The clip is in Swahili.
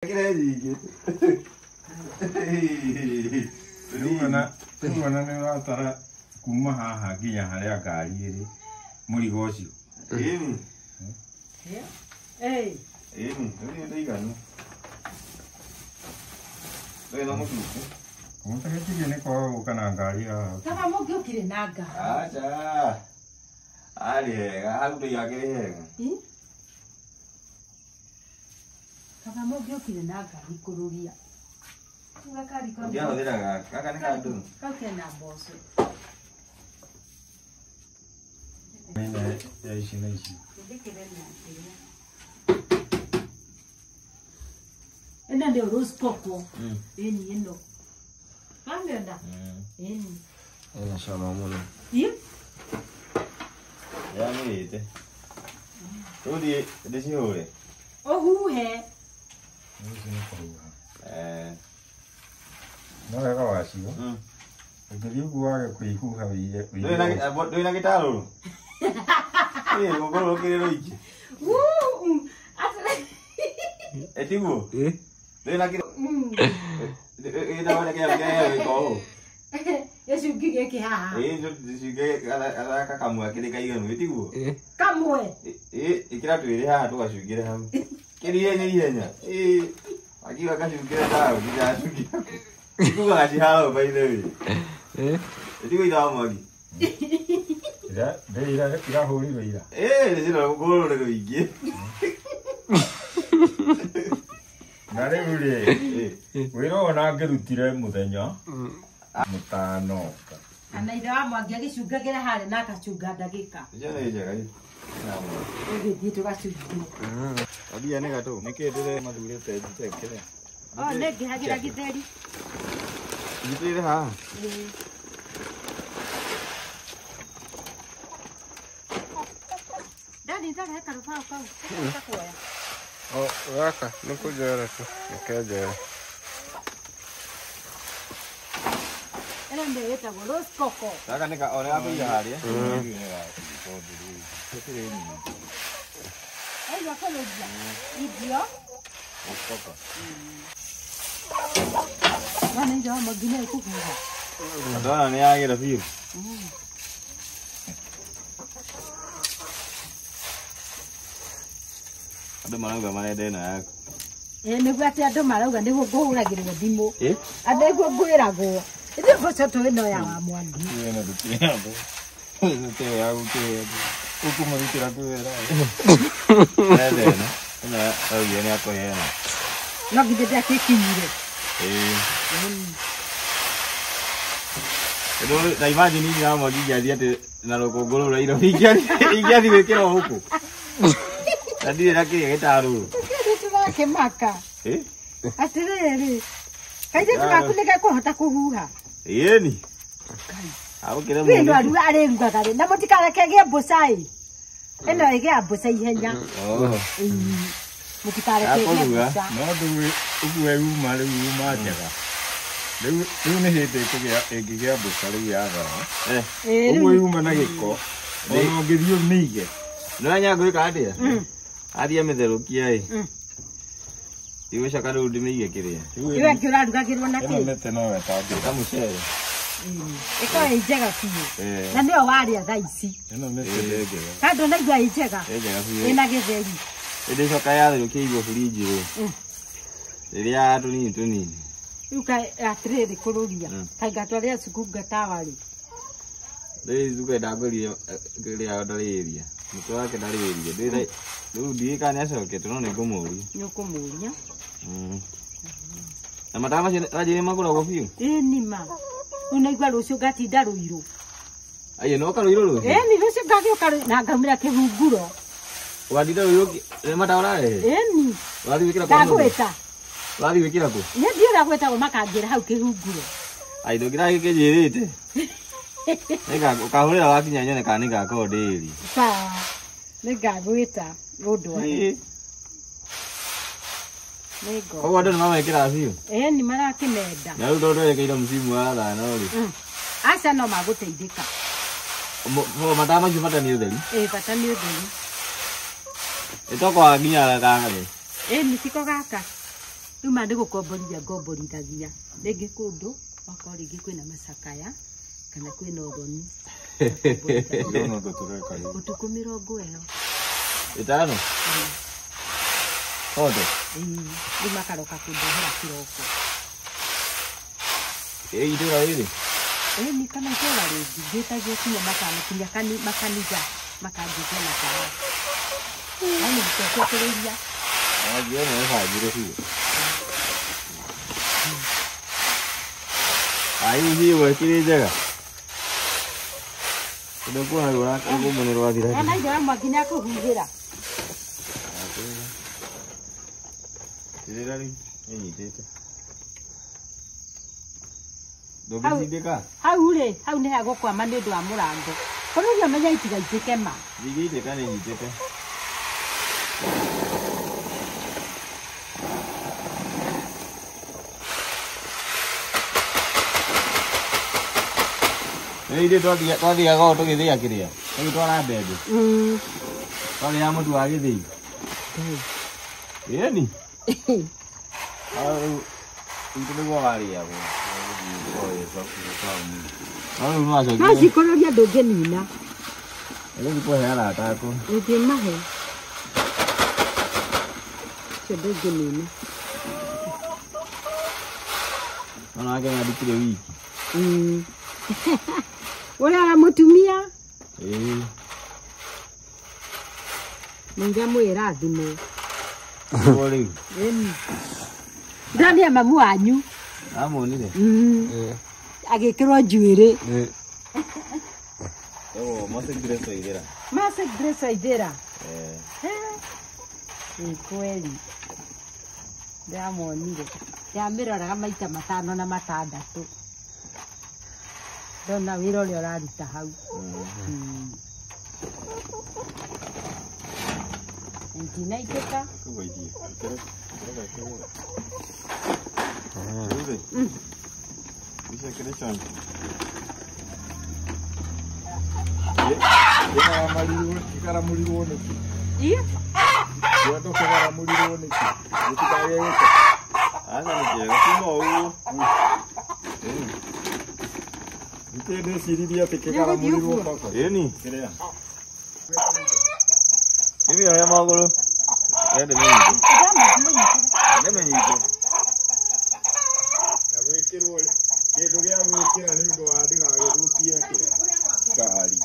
Tũmana nĩ ũratara kuma haha nginya harĩa ngari ĩrĩ mũrigo ũcio. Ĩni. Ĩni, nĩ ndiganu. Wena mũtuku. Mũtagetirĩ nĩ kwaga gũka na ngari haha. Kama mũngĩũkire na ngari. Acha. Arĩ hega, hau ndĩgakĩrĩ hega. Kama mũngĩũkire na ngari kũrũria. Ndiahũthĩra gaka nĩ kandũ. Kau kena mboco. Mena ya ici na ici. Ena ndio rose coco. Eni eno. Kamenda. Eni. Ena cama mũno. Yanĩte. Tũthiĩ ndĩcihũre. Ũhuhe. Ici nĩ kũhuha. No wega wacio. Ũngĩthiĩ ũguo wage kũihuha wĩire. Ndũrĩ na gĩtarũrũ? Gũkorwo kĩrĩ rũingĩ. Etiguo? Ndũrĩ na kĩrĩ. Gĩtarũrũ kĩrĩa gĩko ũũ. Gĩcungi gĩkĩ haha. Gĩcungi gaka kamwe kĩrĩ kaiganu, etiguo? Kamwe. Ĩkĩra twĩrĩ haha tũgacungĩre hau. Kĩrĩa ihenya. Akiuga gacungĩre hau, ndigacungira. Ikuga gacihara by the way. Etiguo ira mwagi. Irahũrirwo ira. Nĩcira gũkorwo rĩ rũingĩ. Na rĩu rĩ, wĩra ona ngĩrutire mũthenya mũtano. Ana ithe wa Mwangi agĩcungagĩra harĩ na agacunga ndagĩka. Nĩ njega ĩ. Ũgĩthiĩ tũgacungia. Abia nĩ gatũ, nĩkĩ ndĩre mathurĩte njitekere. Nĩ ngĩhagĩra gĩtheri. Njitĩire haha. Dani nzara heka rũbaũ kau. Kuoya. Gaka nĩ kũnjoera tu, nĩkenjoera. Ĩno nĩ ĩtagwo rose coco. Gaka nĩ ka ona kũiga harĩa. Aiyo kũrũgia. Idio. Coco. Wana ithe wa Mwangi nĩ kũhuha. Ndona nĩ yagĩra biũ. Andũ marauga marenda ĩno yaku. Nĩguo atĩ andũ marauga nĩguo ngũhũragĩrwo thimũ. Andũ nĩguo ngwĩragwo. Ithuĩ mboco twĩno ya wa Mwangi. Ĩno ndũkĩyambo. Ĩno ya gũkĩyambo. Ũkũmũrutĩra kwĩra. Ĩno. Ĩno auga nĩ akũheana. No githĩ ndakĩkinyire. Na imagine hivi na Mwangi ngiathiĩ atĩ na rũkũngũ rũu rwa Nairobi ingĩathiĩ gwĩkĩra gũkũ. Na ndirĩ na kĩrĩa gĩtarũrũ. Nĩ tũrakĩmaka. Atĩrĩrĩ. Kaithe tũgaku nĩ gekũhota kũhuha. Ĩni. Agũkĩra mũndũ. Wĩno aru arĩrugaga rĩ. Na mũtikarekege mbũca-ĩ. Ĩno ĩgĩa mbũca ihenya. Mũtikarekege mbũca. No ũguo uma rĩu uma njega. Rĩu nĩ hĩndĩ ĩngĩgĩa mbũca rĩu yathara. Ũguo yuma na gĩko. Ona ũngĩthiĩ ũmĩige. Nĩwanya ngwĩka atĩa? Athiĩ amĩtherũkia-ĩ. Igũcoka rĩu ndĩmĩige kĩrĩa. Iwe ngĩ ũrarugagĩrwo na kĩ? Ĩno mĩtĩ no wetambia. Kamũcere. Ĩkorwo ĩ njega biũ. Na nĩyo warĩa thaa ici. Ĩno mĩtĩ nĩ njega. Kando naigua ĩ njega. Njega biũ. Ĩna gĩtheri. Ĩndĩcoka yatherũkia igwo burinji rĩ. Rĩrĩa tũnini tũnini. Rĩu atĩrĩrĩ kũrũria. Kaĩ ngatwarĩra cukuru ngatawa-rĩ. Rĩu ngwenda ngũrie kĩrĩa ndarĩria. Mũtwe wake ndarĩria. Rĩu ndiĩ kana nĩacokete no nĩngũmũria. Nĩũkũmũria. Na matawa macio wanjĩrĩ magũragwo biũ? Ĩni ma. Rĩu naigua rũciũ ngatinda rũirũ. Aiyo no karũirũ rũciũ? Ĩni rũciũ ngagĩũka na ngaumĩra kĩhunguro. Ũgatinda rũirũ nĩ matawa ũrarehe? Ĩni. Wathiĩ gwĩkĩra kwa mũndũ? Ndagwĩta. Wathiĩ gwĩkĩra kũ? Nĩ ndiĩ ũrĩa gwĩtagwo makangĩra hau kĩhunguro. Ai ndũngĩra gĩkĩnjĩrĩte. Ũkahũrĩra wakinya nyone kana nĩngakorwo ndĩri. Sawa. Nĩngagwĩta ũndware. Koguo andũ nĩmamekĩra biũ? Ĩni marakĩmenda. Na rĩu tondũ ndwerekeire mũcimu wa thano rĩ. Aca no magũteithĩka. Matawa macio bata nĩ ũtheri? Bata nĩ ũtheri. Ĩtoko nginya gaka rĩ? Ĩni tiko gaka. Rĩu ma ndĩgũkomborithia ngomborithagia. Rĩngĩ kũndũ wakorwo rĩngĩ kwĩna macakaya kana kwĩna ũthoni. Ũtukũ 50. 5. Othe. Rĩu makaroka kũndehera kĩroko. Itũra rĩrĩ? Ni kana itũra rĩngĩ ngĩtagio kinya makanikinya makaniga makanjĩtia na kawa. Ani gũtekereria. Ngiye nĩ bajire hiyo. Ai hiyo kiri njega. Ndio kwa kumene rwathira. Ana ira mwakinya kũhuhĩra. Tirira ri nyitĩte. Ndũgĩthindĩka? Hau nĩ hagũkwama nĩ ũndũ wa mũrango. Kũrũgia menya itigaitĩke ma. Thigĩitĩka nĩ nyitĩte. Nĩ twathiaga o tũgĩthĩa kĩrĩa? Tũgĩtwara mbembe. Twarĩa mũtu wa gĩthĩi. Ĩni? Itu nĩguo warĩagwo. No cikũrũria ndũngĩnina. Rĩu kũhe arata aku. Ũngĩmahe. Cio ndũngĩnina. Ona ake nĩandikire wiki. Ũrĩa mũtumia. Nĩnga mwĩra thimũ. Rĩu. Ndania mamu wanyu. Amuonire? Agĩkĩrwo njuĩrĩ. Mase Grace Waithera. Mase Grace Waithera. Ni kweli. Ndamuonire. Ndamĩroraga maita 5 na 6. Ndona wĩra ũrĩa ũraruta hau. Ntinaitĩka. Kũgũithie. Kĩrĩa chonje. Kĩgaramũrirwo nĩkĩ? Asa nĩ kĩega kuma ũguo. Ndĩciririe atĩ kĩgaramũrirwo baba. Ĩni. Kĩrĩa? Hivi haya magũrũ. Ende menyite. Nĩmenyite. Na gwĩkĩrwo kĩndũ gĩa gwĩkĩra nĩ ũndũ wa ndigagĩthũkie ngari.